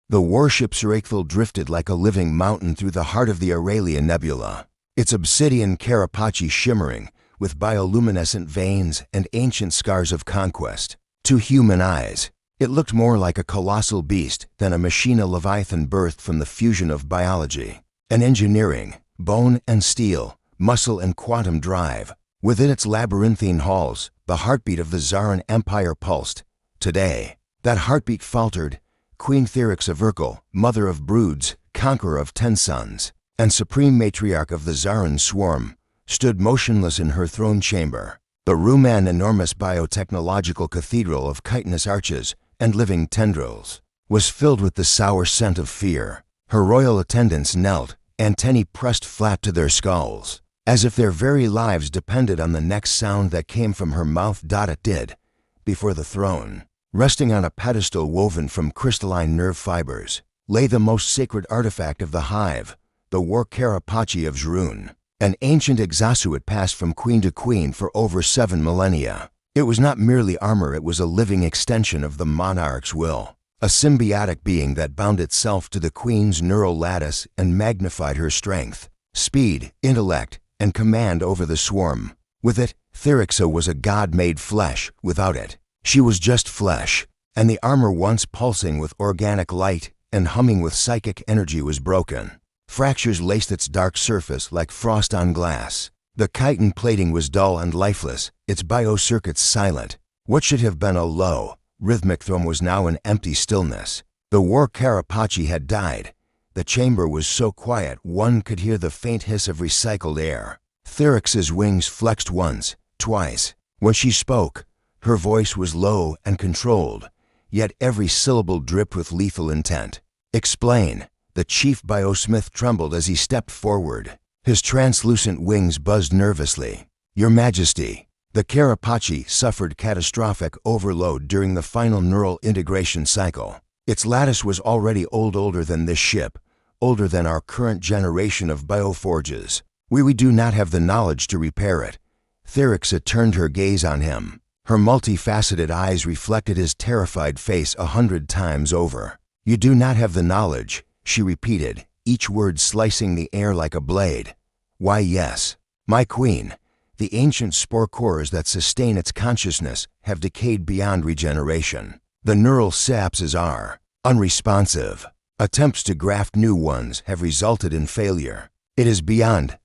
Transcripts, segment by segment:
The warship Seraphil drifted like a living mountain through the heart of the Aurelia Nebula, its obsidian carapace shimmering with bioluminescent veins and ancient scars of conquest. To human eyes, it looked more like a colossal beast than a machina leviathan birthed from the fusion of biology and engineering, bone and steel, muscle and quantum drive. Within its labyrinthine halls, the heartbeat of the Zaran Empire pulsed. Today, that heartbeat faltered. Queen Thyrex of Urkel, mother of broods, conqueror of 10 sons, and supreme matriarch of the Zaran swarm, stood motionless in her throne chamber. The room, an enormous biotechnological cathedral of chitinous arches and living tendrils, was filled with the sour scent of fear. Her royal attendants knelt, antennae pressed flat to their skulls, as if their very lives depended on the next sound that came from her mouth. It did. Before the throne, resting on a pedestal woven from crystalline nerve fibers, lay the most sacred artifact of the hive, the war carapace of Zrun, an ancient exosuit passed from queen to queen for over 7 millennia. It was not merely armor, it was a living extension of the monarch's will, a symbiotic being that bound itself to the queen's neural lattice and magnified her strength, speed, intellect, and command over the swarm. With it, Thyrexa was a god made flesh. Without it, she was just flesh, and the armor once pulsing with organic light and humming with psychic energy was broken. Fractures laced its dark surface like frost on glass. The chitin plating was dull and lifeless, its biocircuits silent. What should have been a low, rhythmic thrum was now an empty stillness. The war carapace had died. The chamber was so quiet one could hear the faint hiss of recycled air. Thyrex's wings flexed once, twice. When she spoke, her voice was low and controlled, yet every syllable dripped with lethal intent. "Explain." The chief biosmith trembled as he stepped forward. His translucent wings buzzed nervously. "Your Majesty." The carapace suffered catastrophic overload during the final neural integration cycle. Its lattice was already older than this ship, older than our current generation of bioforges. We do not have the knowledge to repair it. Thyrexa turned her gaze on him. Her multifaceted eyes reflected his terrified face 100 times over. "You do not have the knowledge," she repeated, each word slicing the air like a blade. "Why, yes. My queen, the ancient spore cores that sustain its consciousness have decayed beyond regeneration. The neural synapses are unresponsive. Attempts to graft new ones have resulted in failure. It is beyond.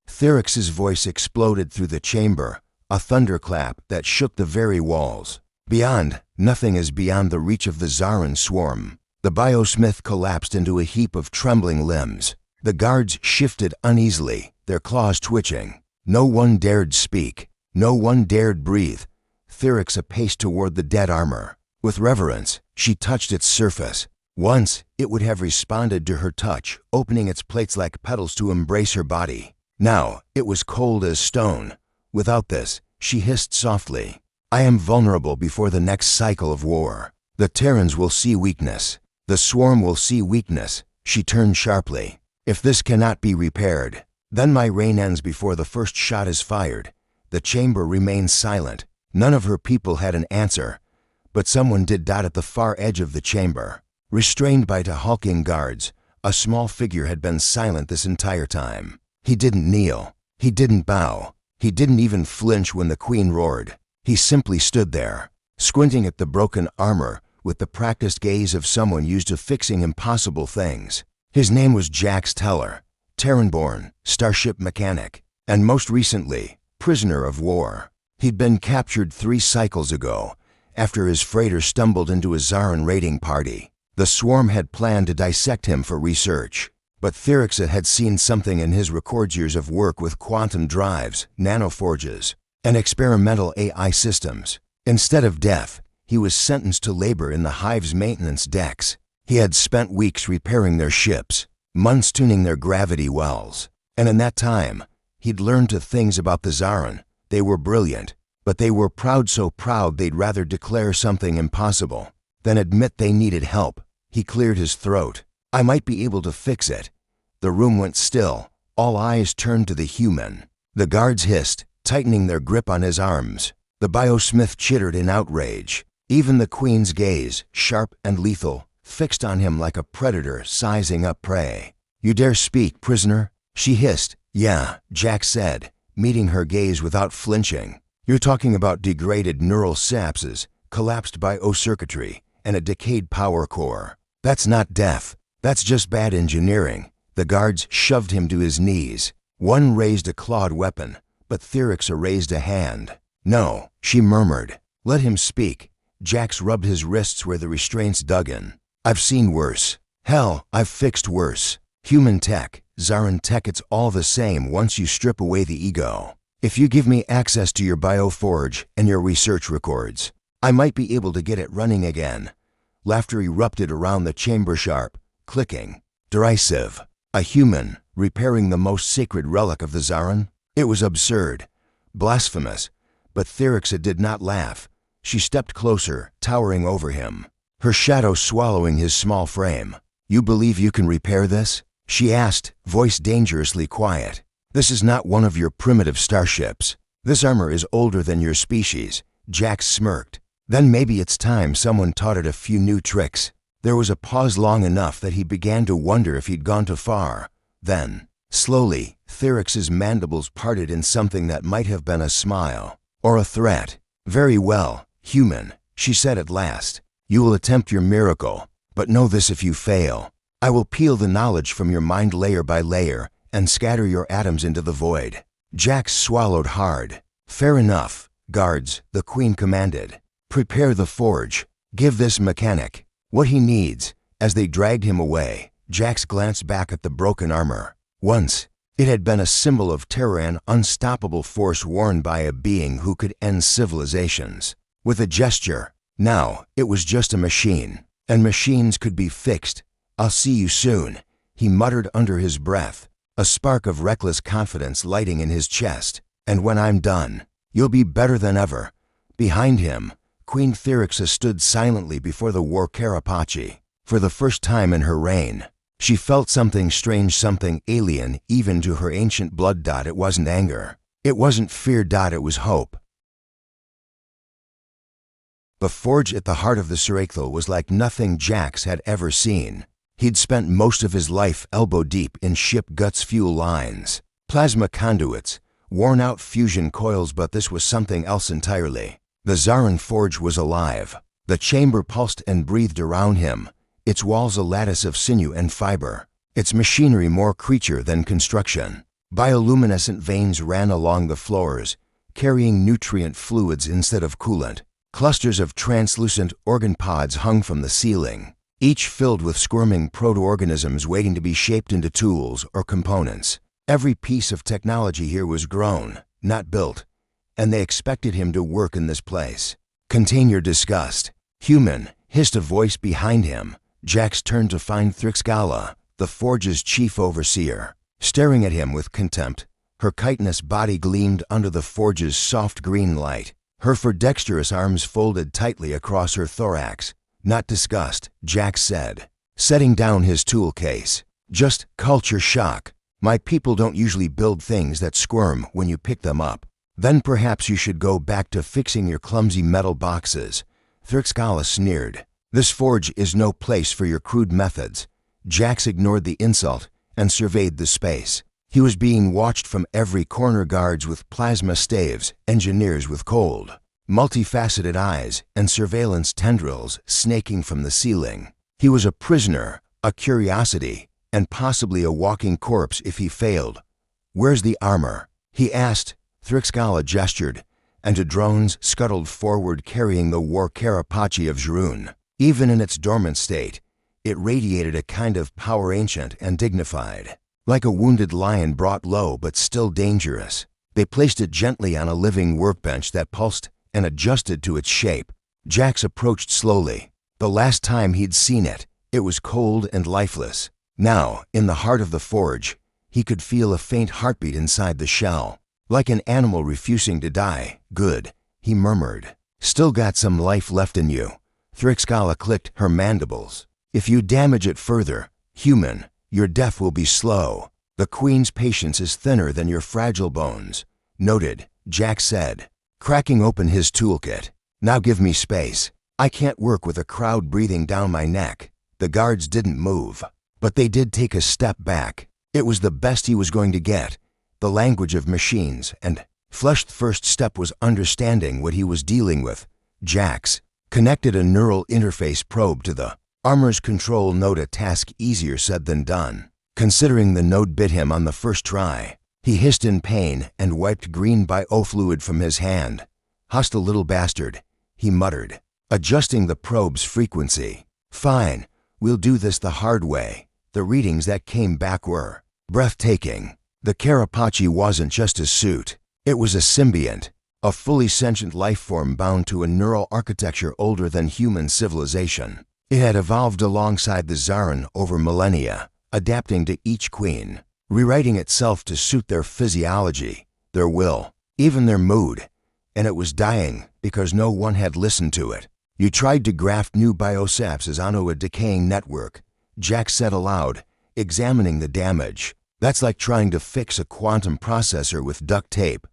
Thyrex's voice exploded through the chamber, a thunderclap that shook the very walls. "Beyond. Nothing is beyond the reach of the Zaran swarm." The biosmith collapsed into a heap of trembling limbs. The guards shifted uneasily, their claws twitching. No one dared speak. No one dared breathe. Thyrexa paced toward the dead armor. With reverence, she touched its surface. Once, it would have responded to her touch, opening its plates like petals to embrace her body. Now, it was cold as stone. Without this, she hissed softly, "I am vulnerable before the next cycle of war. The Terrans will see weakness. The swarm will see weakness." She turned sharply. "If this cannot be repaired, then my reign ends before the first shot is fired." The chamber remained silent. None of her people had an answer, but someone did. At the far edge of the chamber, restrained by the hulking guards, a small figure had been silent this entire time. He didn't kneel. He didn't bow. He didn't even flinch when the queen roared. He simply stood there, squinting at the broken armor with the practiced gaze of someone used to fixing impossible things. His name was Jax Teller, Terran-born, starship mechanic, and most recently, prisoner of war. He'd been captured 3 cycles ago, after his freighter stumbled into a Zaran raiding party. The swarm had planned to dissect him for research, but Thyrexa had seen something in his records years of work with quantum drives, nanoforges, and experimental AI systems. Instead of death, he was sentenced to labor in the hive's maintenance decks. He had spent weeks repairing their ships, months tuning their gravity wells, and in that time, he'd learned things about the Zaran. They were brilliant, but they were proud, so proud they'd rather declare something impossible than admit they needed help. He cleared his throat. "I might be able to fix it." The room went still. All eyes turned to the human. The guards hissed, tightening their grip on his arms. The biosmith chittered in outrage. Even the queen's gaze, sharp and lethal, fixed on him like a predator sizing up prey. "You dare speak, prisoner?" she hissed. "Yeah," Jack said, meeting her gaze without flinching. "You're talking about degraded neural synapses, collapsed biocircuitry, and a decayed power core. That's not death. That's just bad engineering." The guards shoved him to his knees. One raised a clawed weapon, but Therixa raised a hand. "No," she murmured. "Let him speak." Jax rubbed his wrists where the restraints dug in. "I've seen worse. Hell, I've fixed worse. Human tech, Zaran tech, it's all the same once you strip away the ego. If you give me access to your bioforge and your research records, I might be able to get it running again." Laughter erupted around the chamber, sharp, clicking, derisive. A human repairing the most sacred relic of the Zaran? It was absurd, blasphemous, but Therixa did not laugh. She stepped closer, towering over him, her shadow swallowing his small frame. "You believe you can repair this?" she asked, voice dangerously quiet. "This is not one of your primitive starships. This armor is older than your species." Jax smirked. "Then maybe it's time someone taught it a few new tricks." There was a pause long enough that he began to wonder if he'd gone too far. Then, slowly, Therix's mandibles parted in something that might have been a smile or a threat. "Very well, human," she said at last. "You will attempt your miracle, but know this: if you fail, I will peel the knowledge from your mind layer by layer and scatter your atoms into the void." Jax swallowed hard. "Fair enough, guards," the Queen commanded. "Prepare the forge. Give this mechanic what he needs." As they dragged him away, Jax glanced back at the broken armor. Once, it had been a symbol of terror and unstoppable force worn by a being who could end civilizations. With a gesture, now it was just a machine, and machines could be fixed. "I'll see you soon," he muttered under his breath, a spark of reckless confidence lighting in his chest. "And when I'm done, you'll be better than ever." Behind him, Queen Therixa stood silently before the war Carapace. For the first time in her reign, she felt something strange, something alien even to her ancient blood. It wasn't anger. It wasn't fear. It was hope. The forge at the heart of the Serathal was like nothing Jax had ever seen. He'd spent most of his life elbow-deep in ship guts, fuel lines, plasma conduits, worn-out fusion coils, but this was something else entirely. The Zaran forge was alive. The chamber pulsed and breathed around him, its walls a lattice of sinew and fiber, its machinery more creature than construction. Bioluminescent veins ran along the floors, carrying nutrient fluids instead of coolant. Clusters of translucent organ pods hung from the ceiling, each filled with squirming proto-organisms waiting to be shaped into tools or components. Every piece of technology here was grown, not built, and they expected him to work in this place. "Contain your disgust, human," hissed a voice behind him. Jax turned to find Thrixgala, the forge's chief overseer, staring at him with contempt. Her chitinous body gleamed under the forge's soft green light, her dexterous arms folded tightly across her thorax. "Not disgust," Jax said, setting down his tool case. "Just culture shock. My people don't usually build things that squirm when you pick them up." "Then perhaps you should go back to fixing your clumsy metal boxes," Thrixgala sneered. "This forge is no place for your crude methods." Jax ignored the insult and surveyed the space. He was being watched from every corner: guards with plasma staves, engineers with cold, multifaceted eyes, and surveillance tendrils snaking from the ceiling. He was a prisoner, a curiosity, and possibly a walking corpse if he failed. "Where's the armor?" he asked. Thrixgala gestured, and the drones scuttled forward carrying the war Carapace of Zhrun. Even in its dormant state, it radiated a kind of power ancient and dignified, like a wounded lion brought low but still dangerous. They placed it gently on a living workbench that pulsed and adjusted to its shape. Jax approached slowly. The last time he'd seen it, it was cold and lifeless. Now, in the heart of the forge, he could feel a faint heartbeat inside the shell. Like an animal refusing to die. "Good," he murmured. "Still got some life left in you." Thrixgala clicked her mandibles. "If you damage it further, human, your death will be slow. The Queen's patience is thinner than your fragile bones." "Noted," Jax said, cracking open his toolkit. "Now give me space. I can't work with a crowd breathing down my neck." The guards didn't move, but they did take a step back. It was the best he was going to get, the language of machines, and Flesh's first step was understanding what he was dealing with. Jax connected a neural interface probe to the armor's control node, a task easier said than done. Considering the node bit him on the first try, he hissed in pain and wiped green biofluid from his hand. "Hostile little bastard," he muttered, adjusting the probe's frequency. "Fine, we'll do this the hard way." The readings that came back were breathtaking. The Carapace wasn't just a suit. It was a symbiont, a fully sentient life form bound to a neural architecture older than human civilization. It had evolved alongside the Zarin over millennia, adapting to each queen, rewriting itself to suit their physiology, their will, even their mood. And it was dying because no one had listened to it. "You tried to graft new biosapses onto a decaying network," Jack said aloud, examining the damage. "That's like trying to fix a quantum processor with duct tape,"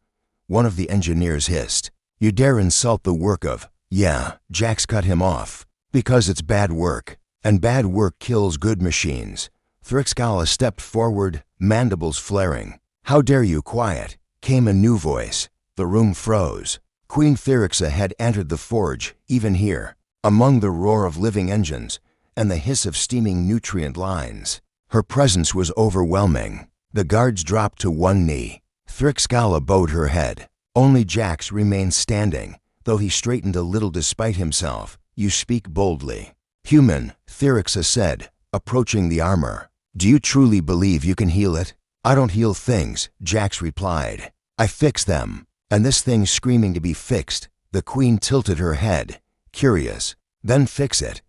one of the engineers hissed. "You dare insult the work of—" "Yeah," Jax cut him off, "because it's bad work, and bad work kills good machines." Thrixkala stepped forward, mandibles flaring. "How dare you!" Quiet, came a new voice. The room froze. Queen Therixa had entered the forge, even here, among the roar of living engines and the hiss of steaming nutrient lines. Her presence was overwhelming. The guards dropped to one knee. Thrixkala bowed her head. Only Jax remained standing, though he straightened a little despite himself. "You speak boldly." "Human," Therixa said, approaching the armor. "Do you truly believe you can heal it?" "I don't heal things," Jax replied. "I fix them. And this thing's screaming to be fixed." The queen tilted her head, curious. "Then fix it."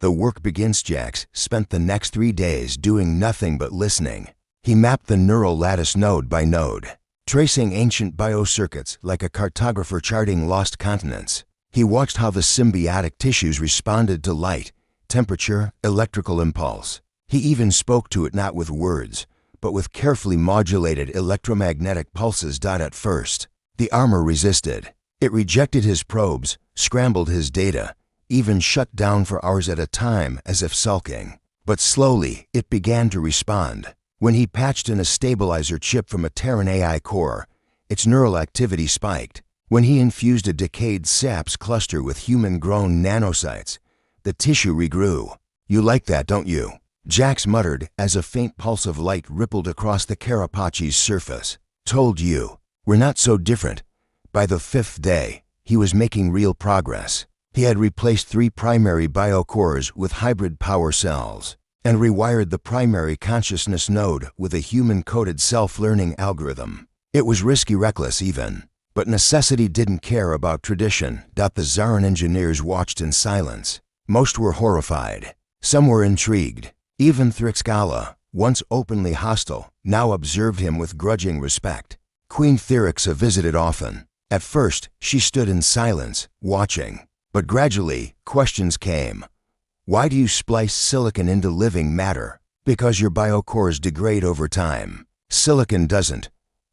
The work begins. Jax spent the next 3 days doing nothing but listening. He mapped the neural lattice node by node, tracing ancient biocircuits like a cartographer charting lost continents. He watched how the symbiotic tissues responded to light, temperature, electrical impulse. He even spoke to it not with words, but with carefully modulated electromagnetic pulses. At first, the armor resisted. It rejected his probes, scrambled his data, even shut down for hours at a time as if sulking. But slowly, it began to respond. When he patched in a stabilizer chip from a Terran AI core, its neural activity spiked. When he infused a decayed SAPS cluster with human-grown nanocytes, the tissue regrew. "You like that, don't you?" Jax muttered as a faint pulse of light rippled across the Carapace's surface. "Told you. We're not so different." By the 5th day, he was making real progress. He had replaced 3 primary biocores with hybrid power cells, and rewired the primary consciousness node with a human-coded self-learning algorithm. It was risky, reckless even, but necessity didn't care about tradition. The Zarin engineers watched in silence. Most were horrified. Some were intrigued. Even Thrixkala, once openly hostile, now observed him with grudging respect. Queen Therixa visited often. At first, she stood in silence, watching. But gradually, questions came. "Why do you splice silicon into living matter?" "Because your biocores degrade over time." "Silicon doesn't."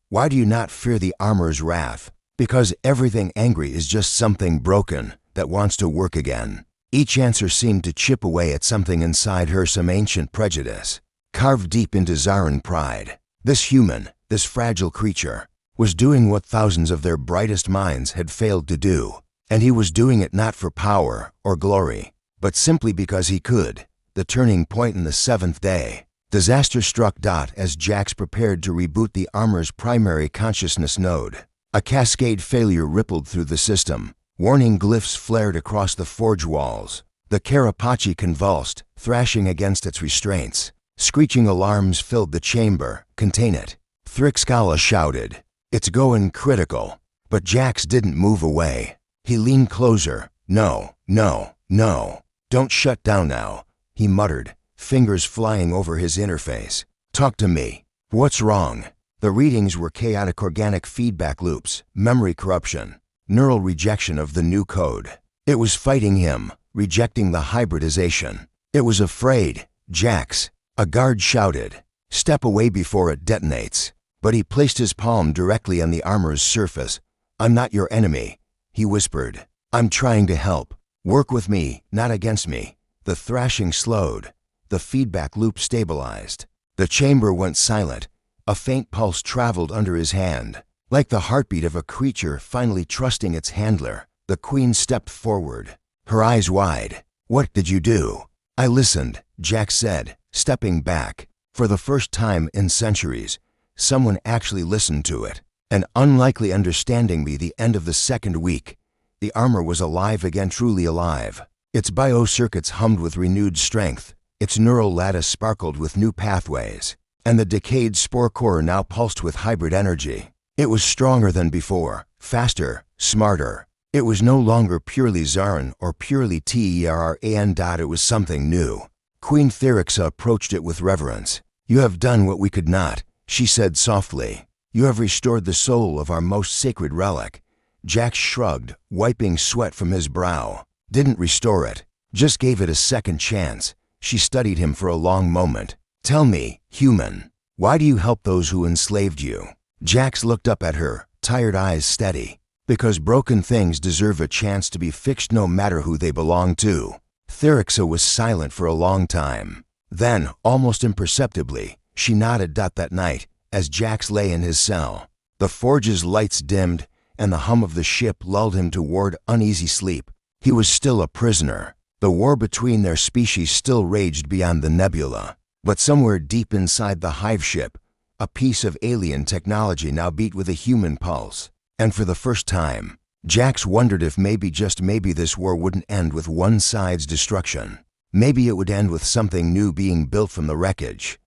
"Why do you not fear the armor's wrath?" "Because everything angry is just something broken that wants to work again." Each answer seemed to chip away at something inside her, some ancient prejudice, carved deep into Zarin pride. This human, this fragile creature, was doing what thousands of their brightest minds had failed to do. And he was doing it not for power or glory, but simply because he could. The turning point in the 7th day. Disaster struck. As Jax prepared to reboot the armor's primary consciousness node, a cascade failure rippled through the system. Warning glyphs flared across the forge walls. The Carapace convulsed, thrashing against its restraints. Screeching alarms filled the chamber. "Contain it," Thrixkala shouted. "It's going critical." But Jax didn't move away. He leaned closer. "No, no, no. Don't shut down now," he muttered, fingers flying over his interface. "Talk to me. What's wrong?" The readings were chaotic organic feedback loops, memory corruption, neural rejection of the new code. It was fighting him, rejecting the hybridization. It was afraid. "Jax," a guard shouted, "step away before it detonates." But he placed his palm directly on the armor's surface. "I'm not your enemy," he whispered. "I'm trying to help. Work with me, not against me." The thrashing slowed. The feedback loop stabilized. The chamber went silent. A faint pulse traveled under his hand. Like the heartbeat of a creature finally trusting its handler, the queen stepped forward, her eyes wide. "What did you do?" "I listened," Jack said, stepping back. For the first time in centuries, someone actually listened to it. An unlikely understanding by the end of the second week. The armor was alive again, truly alive. Its biocircuits hummed with renewed strength. Its neural lattice sparkled with new pathways. And the decayed spore core now pulsed with hybrid energy. It was stronger than before, faster, smarter. It was no longer purely Zarin or purely Terran. It was something new. Queen Therixa approached it with reverence. "You have done what we could not," she said softly. "You have restored the soul of our most sacred relic." Jack shrugged, wiping sweat from his brow. "Didn't restore it, just gave it a second chance." She studied him for a long moment. "Tell me, human, why do you help those who enslaved you?" Jax looked up at her, tired eyes steady. "Because broken things deserve a chance to be fixed no matter who they belong to." Therixa was silent for a long time. Then, almost imperceptibly, she nodded. That night, as Jax lay in his cell, the forge's lights dimmed, and the hum of the ship lulled him toward uneasy sleep. He was still a prisoner. The war between their species still raged beyond the nebula. But somewhere deep inside the hive ship, a piece of alien technology now beat with a human pulse. And for the first time, Jax wondered if maybe, just maybe, this war wouldn't end with one side's destruction. Maybe it would end with something new being built from the wreckage.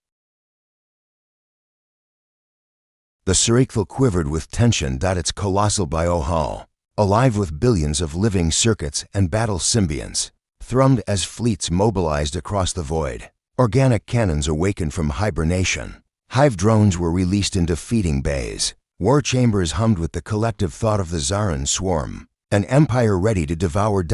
The Seraphil quivered with tension. Its colossal biohull, alive with billions of living circuits and battle symbionts, thrummed as fleets mobilized across the void. Organic cannons awakened from hibernation. Hive drones were released into feeding bays. War chambers hummed with the collective thought of the Zarin swarm. An empire ready to devour.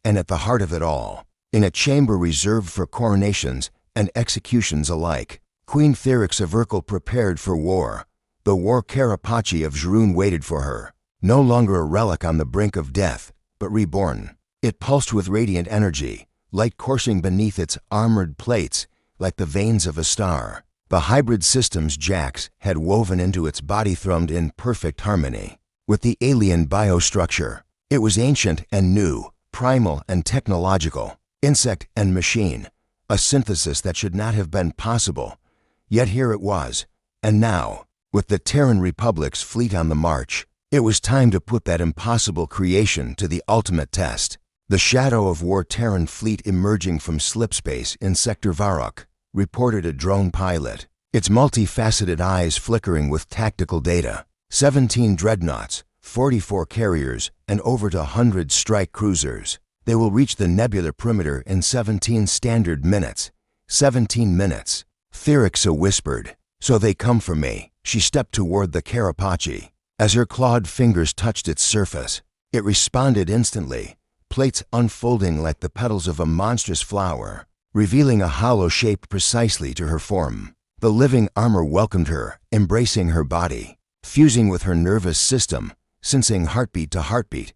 And at the heart of it all, in a chamber reserved for coronations and executions alike, Queen Therixa Verkal prepared for war. The war Carapace of Zhrun waited for her. No longer a relic on the brink of death, but reborn. It pulsed with radiant energy, light coursing beneath its armored plates like the veins of a star. The hybrid systems Jax had woven into its body thrummed in perfect harmony with the alien biostructure. It was ancient and new, primal and technological, insect and machine, a synthesis that should not have been possible. Yet here it was, and now, with the Terran Republic's fleet on the march, it was time to put that impossible creation to the ultimate test. The shadow of war Terran fleet emerging from slipspace in Sector Varrock, reported a drone pilot, its multifaceted eyes flickering with tactical data. 17 dreadnoughts, 44 carriers, and over 100 strike cruisers. They will reach the nebular perimeter in 17 standard minutes. 17 minutes. Therixa whispered. "So they come for me." She stepped toward the Carapace. As her clawed fingers touched its surface, it responded instantly, plates unfolding like the petals of a monstrous flower, revealing a hollow shape precisely to her form. The living armor welcomed her, embracing her body, fusing with her nervous system, sensing heartbeat to heartbeat.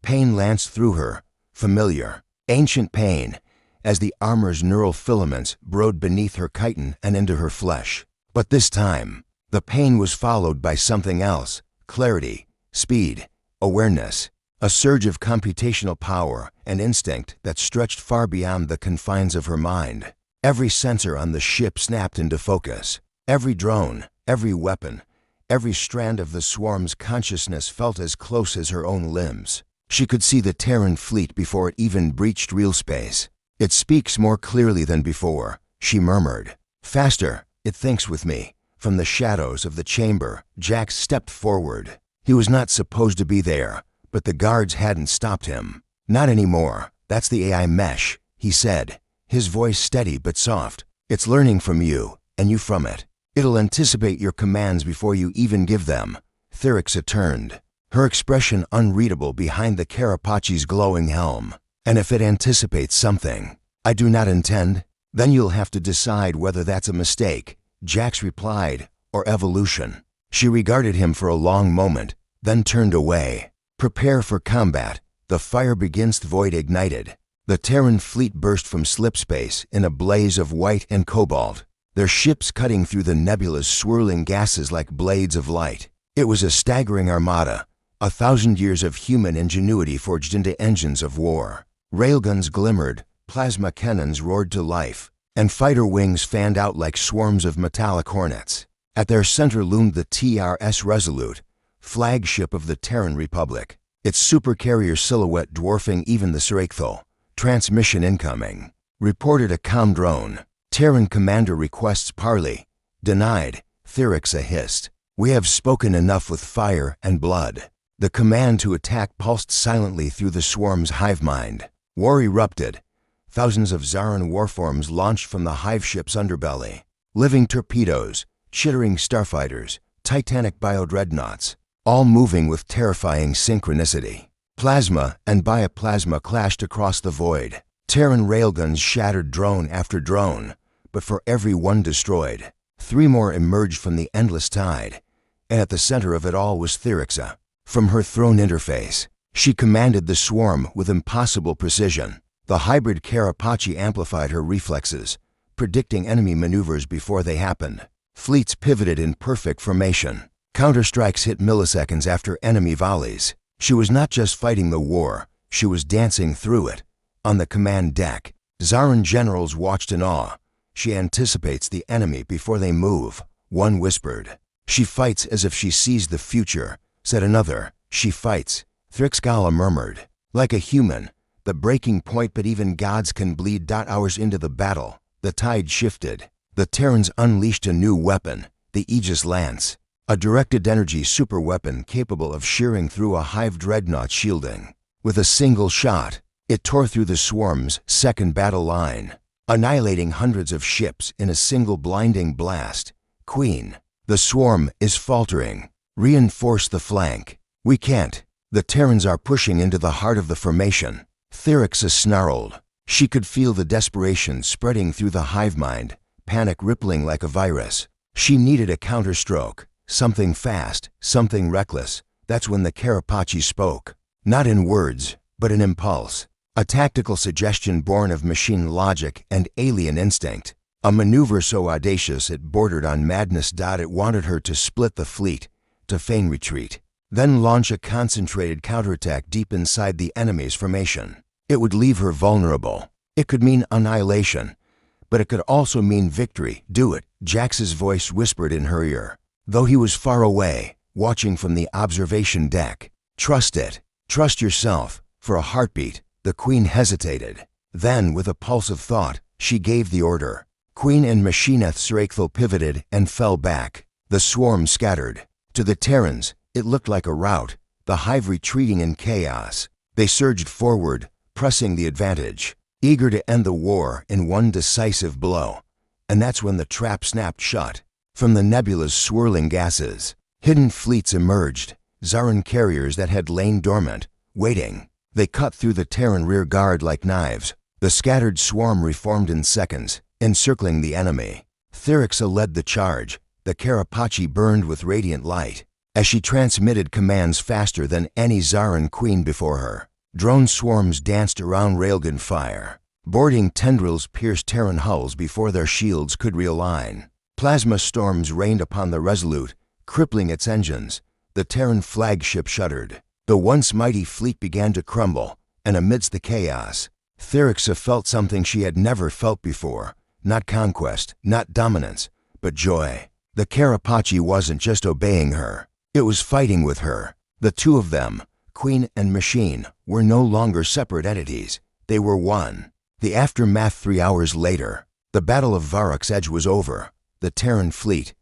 Pain lanced through her, familiar, ancient pain, as the armor's neural filaments burrowed beneath her chitin and into her flesh. But this time, the pain was followed by something else: clarity, speed, awareness, a surge of computational power and instinct that stretched far beyond the confines of her mind. Every sensor on the ship snapped into focus. Every drone, every weapon, every strand of the swarm's consciousness felt as close as her own limbs. She could see the Terran fleet before it even breached real space. "It speaks more clearly than before," she murmured. "Faster, it thinks with me." From the shadows of the chamber, Jax stepped forward. He was not supposed to be there, but the guards hadn't stopped him. "Not anymore. That's the AI mesh," he said, his voice steady but soft. "It's learning from you, and you from it. It'll anticipate your commands before you even give them." Therixa turned, her expression unreadable behind the Carapace's glowing helm. "And if it anticipates something I do not intend, then you'll have to decide whether that's a mistake," Jax replied, "or evolution." She regarded him for a long moment, then turned away. "Prepare for combat. The fire begins." The void ignited. The Terran fleet burst from slipspace in a blaze of white and cobalt, their ships cutting through the nebula's swirling gases like blades of light. It was a staggering armada, 1,000 years of human ingenuity forged into engines of war. Railguns glimmered, plasma cannons roared to life, and fighter wings fanned out like swarms of metallic hornets. At their center loomed the TRS Resolute, flagship of the Terran Republic, its supercarrier silhouette dwarfing even the Seraphil. Transmission incoming. Reported a comm drone. Terran commander requests parley. Denied. Therixa hissed. We have spoken enough with fire and blood. The command to attack pulsed silently through the swarm's hive mind. War erupted. Thousands of Zaran warforms launched from the hive ship's underbelly. Living torpedoes, chittering starfighters, titanic biodreadnoughts, all moving with terrifying synchronicity. Plasma and bioplasma clashed across the void. Terran railguns shattered drone after drone, but for every one destroyed, 3 more emerged from the endless tide, and at the center of it all was Therixa. From her throne interface, she commanded the swarm with impossible precision. The hybrid Carapace amplified her reflexes, predicting enemy maneuvers before they happened. Fleets pivoted in perfect formation. Counterstrikes hit milliseconds after enemy volleys. She was not just fighting the war, she was dancing through it. On the command deck, Zaran generals watched in awe. She anticipates the enemy before they move, one whispered. She fights as if she sees the future, said another. She fights, Thrixgala murmured. Like a human, the breaking point, but even gods can bleed. Hours into the battle, the tide shifted. The Terrans unleashed a new weapon, the Aegis Lance. A directed energy superweapon capable of shearing through a hive dreadnought shielding. With a single shot, it tore through the swarm's second battle line, annihilating hundreds of ships in a single blinding blast. Queen, the swarm is faltering. Reinforce the flank. We can't. The Terrans are pushing into the heart of the formation. Therixa snarled. She could feel the desperation spreading through the hive mind, panic rippling like a virus. She needed a counterstroke. Something fast, something reckless. That's when the Carapace spoke. Not in words, but in impulse. A tactical suggestion born of machine logic and alien instinct. A maneuver so audacious it bordered on madness. It wanted her to split the fleet, to feign retreat, then launch a concentrated counterattack deep inside the enemy's formation. It would leave her vulnerable. It could mean annihilation, but it could also mean victory. Do it, Jax's voice whispered in her ear, though he was far away, watching from the observation deck. Trust it. Trust yourself. For a heartbeat, the Queen hesitated. Then, with a pulse of thought, she gave the order. Queen and Machineth Seraphil pivoted and fell back. The swarm scattered. To the Terrans, it looked like a rout, the hive retreating in chaos. They surged forward, pressing the advantage, eager to end the war in one decisive blow. And that's when the trap snapped shut. From the nebula's swirling gases, hidden fleets emerged, Zaran carriers that had lain dormant, waiting. They cut through the Terran rear guard like knives. The scattered swarm reformed in seconds, encircling the enemy. Therixa led the charge. The Carapace burned with radiant light, as she transmitted commands faster than any Zaran queen before her. Drone swarms danced around railgun fire. Boarding tendrils pierced Terran hulls before their shields could realign. Plasma storms rained upon the Resolute, crippling its engines. The Terran flagship shuddered. The once mighty fleet began to crumble, and amidst the chaos, Therixa felt something she had never felt before. Not conquest, not dominance, but joy. The Carapace wasn't just obeying her. It was fighting with her. The two of them, Queen and Machine, were no longer separate entities. They were one. The aftermath 3 hours later. The Battle of Varrock's Edge was over. The Terran fleet,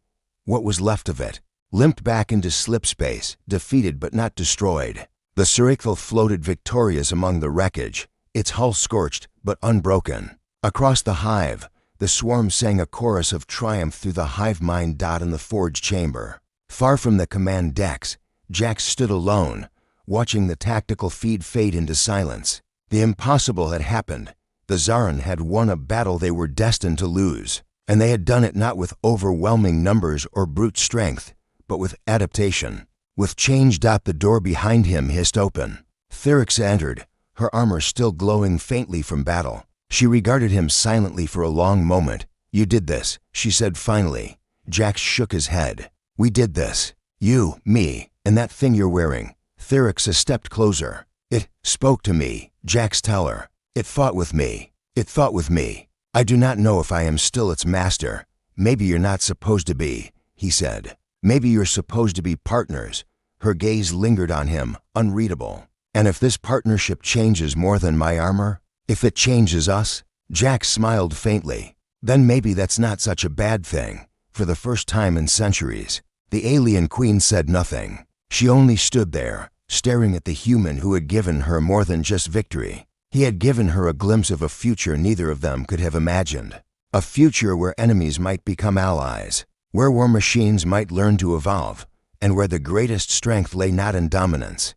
what was left of it, limped back into slipspace, defeated but not destroyed. The Seraphil floated victorious among the wreckage, its hull scorched but unbroken. Across the hive, the swarm sang a chorus of triumph through the hive mind. In the forge chamber, far from the command decks, Jax stood alone, watching the tactical feed fade into silence. The impossible had happened. The Zaran had won a battle they were destined to lose, and they had done it not with overwhelming numbers or brute strength, but with adaptation, with change. The door behind him hissed open. Therixa entered, her armor still glowing faintly from battle. She regarded him silently for a long moment. "You did this," she said finally. Jax shook his head. "We did this. You, me, and that thing you're wearing." Therixa stepped closer. "It spoke to me," Jax tell her. "It fought with me. It thought with me. I do not know if I am still its master." "Maybe you're not supposed to be," he said. "Maybe you're supposed to be partners." Her gaze lingered on him, unreadable. "And if this partnership changes more than my armor? If it changes us?" Jax smiled faintly. "Then maybe that's not such a bad thing." For the first time in centuries, the alien queen said nothing. She only stood there, staring at the human who had given her more than just victory. He had given her a glimpse of a future neither of them could have imagined. A future where enemies might become allies, where war machines might learn to evolve, and where the greatest strength lay not in dominance.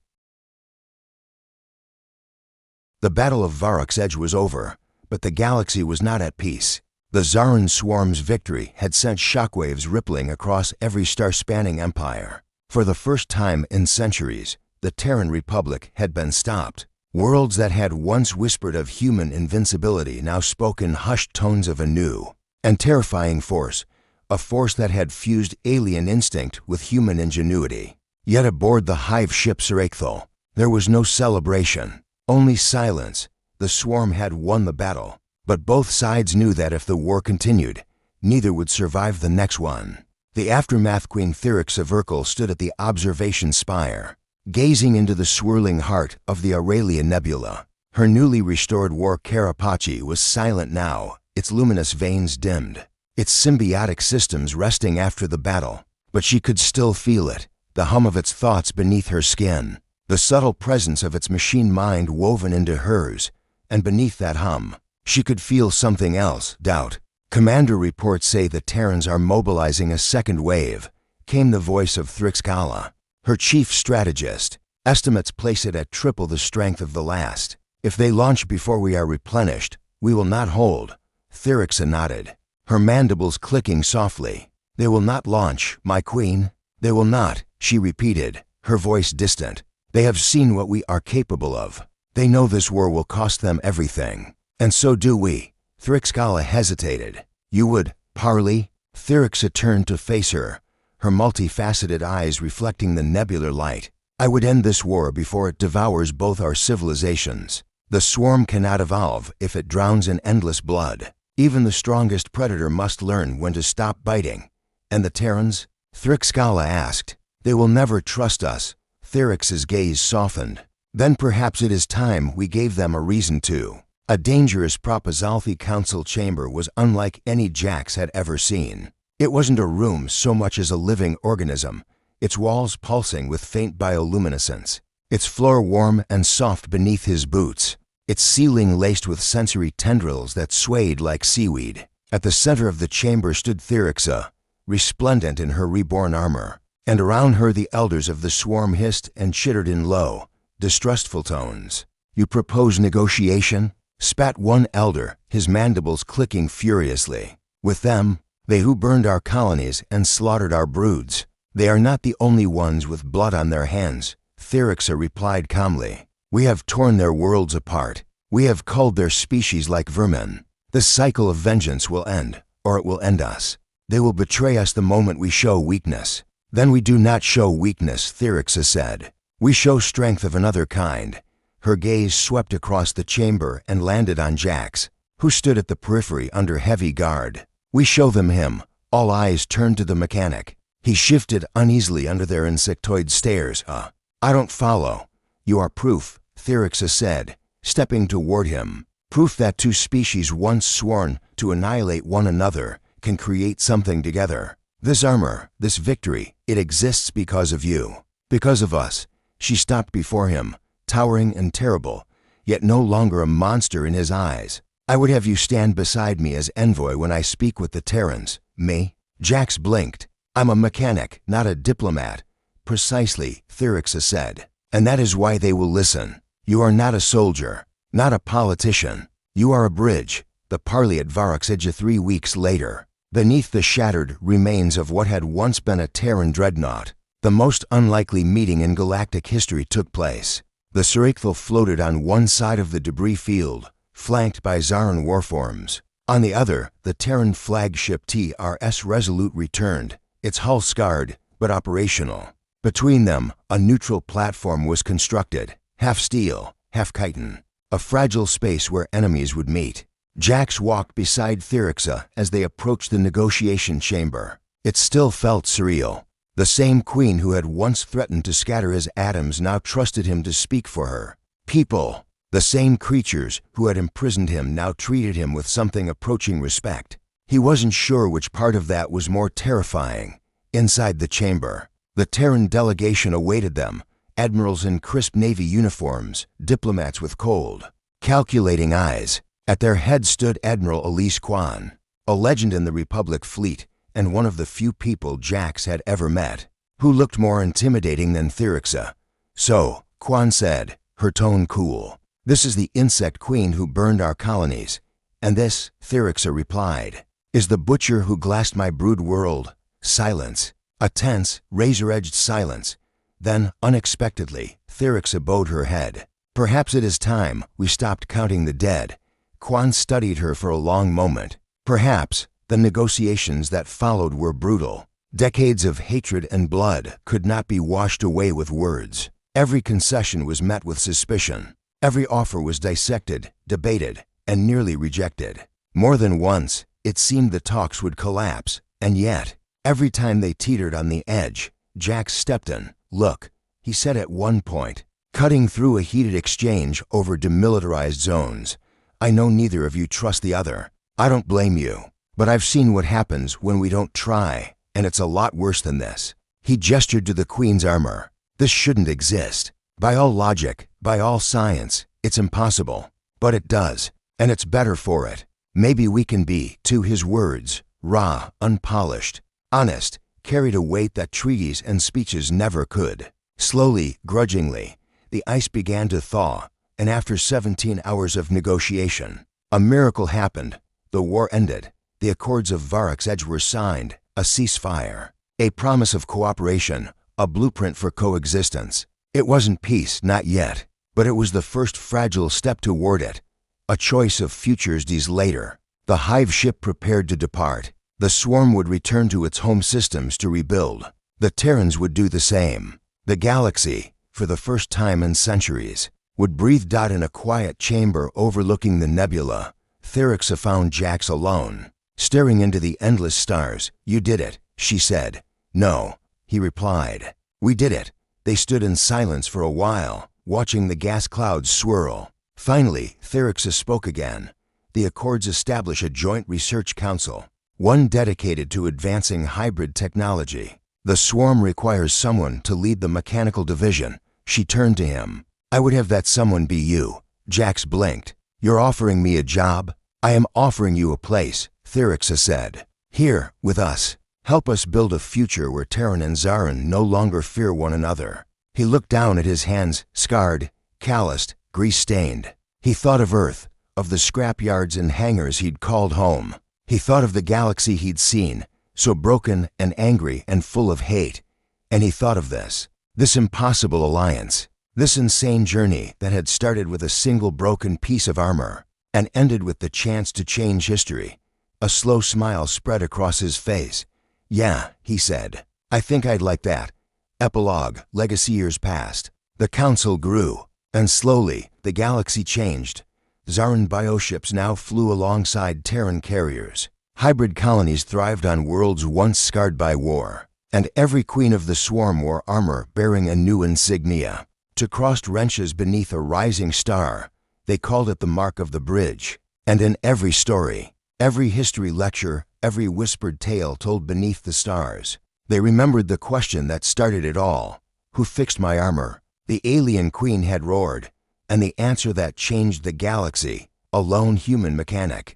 The Battle of Varrock's Edge was over, but the galaxy was not at peace. The Zaran swarm's victory had sent shockwaves rippling across every star-spanning empire. For the first time in centuries, the Terran Republic had been stopped. Worlds that had once whispered of human invincibility now spoke in hushed tones of a new and terrifying force, a force that had fused alien instinct with human ingenuity. Yet aboard the hive ship Serakhthal, there was no celebration, only silence. The swarm had won the battle, but both sides knew that if the war continued, neither would survive the next one. The aftermath Queen Therixa Verkal stood at the observation spire, gazing into the swirling heart of the Aurelian Nebula. Her newly restored war carapace was silent now, its luminous veins dimmed, its symbiotic systems resting after the battle. But she could still feel it, the hum of its thoughts beneath her skin, the subtle presence of its machine mind woven into hers, and beneath that hum, she could feel something else, doubt. "Commander, reports say the Terrans are mobilizing a second wave," came the voice of Thrixkala, her chief strategist. "Estimates place it at triple the strength of the last. If they launch before we are replenished, we will not hold." Therixa nodded, her mandibles clicking softly. "They will not launch, my queen. They will not," she repeated, her voice distant. "They have seen what we are capable of. They know this war will cost them everything. And so do we." Thrixkala hesitated. "You would, parley?" Therixa turned to face her, her multifaceted eyes reflecting the nebular light. "I would end this war before it devours both our civilizations. The swarm cannot evolve if it drowns in endless blood. Even the strongest predator must learn when to stop biting." "And the Terrans?" Thrixkala asked. "They will never trust us." Therix's gaze softened. "Then perhaps it is time we gave them a reason to." A dangerous Propazalthi council chamber was unlike any Jax had ever seen. It wasn't a room so much as a living organism, its walls pulsing with faint bioluminescence, its floor warm and soft beneath his boots, its ceiling laced with sensory tendrils that swayed like seaweed. At the center of the chamber stood Therixa, resplendent in her reborn armor, and around her the elders of the swarm hissed and chittered in low, distrustful tones. "You propose negotiation?" spat one elder, his mandibles clicking furiously. "With them, they who burned our colonies and slaughtered our broods. They are not the only ones with blood on their hands," Therixa replied calmly. "We have torn their worlds apart. We have culled their species like vermin. The cycle of vengeance will end, or it will end us. They will betray us the moment we show weakness." "Then we do not show weakness," Therixa said. "We show strength of another kind." Her gaze swept across the chamber and landed on Jax, who stood at the periphery under heavy guard. "We show them him." All eyes turned to the mechanic. He shifted uneasily under their insectoid stares. I don't follow." "You are proof," Therixa said, stepping toward him. "Proof that two species once sworn to annihilate one another can create something together. This armor, this victory, it exists because of you. Because of us." She stopped before him, towering and terrible, yet no longer a monster in his eyes. "I would have you stand beside me as envoy when I speak with the Terrans." "Me?" Jax blinked. "I'm a mechanic, not a diplomat." "Precisely," Therixa said. "And that is why they will listen. You are not a soldier, not a politician. You are a bridge." The parley at Varrock's Edge 3 weeks later. Beneath the shattered remains of what had once been a Terran dreadnought, the most unlikely meeting in galactic history took place. The Surichthal floated on one side of the debris field, flanked by Zaran warforms. On the other, the Terran flagship TRS Resolute returned, its hull scarred, but operational. Between them, a neutral platform was constructed, half steel, half chitin, a fragile space where enemies would meet. Jax walked beside Therixa as they approached the negotiation chamber. It still felt surreal. The same queen who had once threatened to scatter his atoms now trusted him to speak for her. People, the same creatures who had imprisoned him now treated him with something approaching respect. He wasn't sure which part of that was more terrifying. Inside the chamber, the Terran delegation awaited them, admirals in crisp Navy uniforms, diplomats with cold, calculating eyes. At their head stood Admiral Elise Kwan, a legend in the Republic fleet and one of the few people Jax had ever met. Who looked more intimidating than Therixa? So, Kwan said, her tone cool, "This is the insect queen who burned our colonies." "And this," Therixa replied, "is the butcher who glassed my brood world." Silence. A tense, razor-edged silence. Then, unexpectedly, Therixa bowed her head. "Perhaps it is time we stopped counting the dead." Kwan studied her for a long moment. Perhaps the negotiations that followed were brutal. Decades of hatred and blood could not be washed away with words. Every concession was met with suspicion. Every offer was dissected, debated, and nearly rejected. More than once, it seemed the talks would collapse, and yet, every time they teetered on the edge, Jax stepped in. "Look," he said at one point, cutting through a heated exchange over demilitarized zones. "I know neither of you trust the other. I don't blame you. But I've seen what happens when we don't try, and it's a lot worse than this." He gestured to the Queen's armor. "This shouldn't exist. By all logic, by all science, it's impossible. But it does, and it's better for it. Maybe we can be," to his words, raw, unpolished, honest, carried a weight that treaties and speeches never could. Slowly, grudgingly, the ice began to thaw, and after 17 hours of negotiation, a miracle happened. The war ended. The Accords of Varrock's Edge were signed, a ceasefire, a promise of cooperation, a blueprint for coexistence. It wasn't peace, not yet, but it was the first fragile step toward it, a choice of futures days later. The hive ship prepared to depart. The swarm would return to its home systems to rebuild. The Terrans would do the same. The galaxy, for the first time in centuries, would breathe out in a quiet chamber overlooking the nebula. Therixa found Jax alone, staring into the endless stars. "You did it," she said. "No," he replied. "We did it." They stood in silence for a while, watching the gas clouds swirl. Finally, Therixa spoke again. "The Accords establish a joint research council, one dedicated to advancing hybrid technology. The swarm requires someone to lead the mechanical division." She turned to him. "I would have that someone be you." Jax blinked. "You're offering me a job?" "I am offering you a place," Therixa said. "Here, with us. Help us build a future where Terran and Zaran no longer fear one another." He looked down at his hands, scarred, calloused, grease-stained. He thought of Earth, of the scrapyards and hangars he'd called home. He thought of the galaxy he'd seen, so broken and angry and full of hate. And he thought of this impossible alliance, this insane journey that had started with a single broken piece of armor and ended with the chance to change history. A slow smile spread across his face. "Yeah," he said, "I think I'd like that." Epilogue, legacy years passed. The council grew, and slowly the galaxy changed. Zaran bioships now flew alongside Terran carriers. Hybrid colonies thrived on worlds once scarred by war, and every queen of the swarm wore armor bearing a new insignia. To crossed wrenches beneath a rising star, they called it the mark of the bridge. And in every story, every history lecture, every whispered tale told beneath the stars, they remembered the question that started it all. Who fixed my armor? The alien queen had roared, and the answer that changed the galaxy, a lone human mechanic.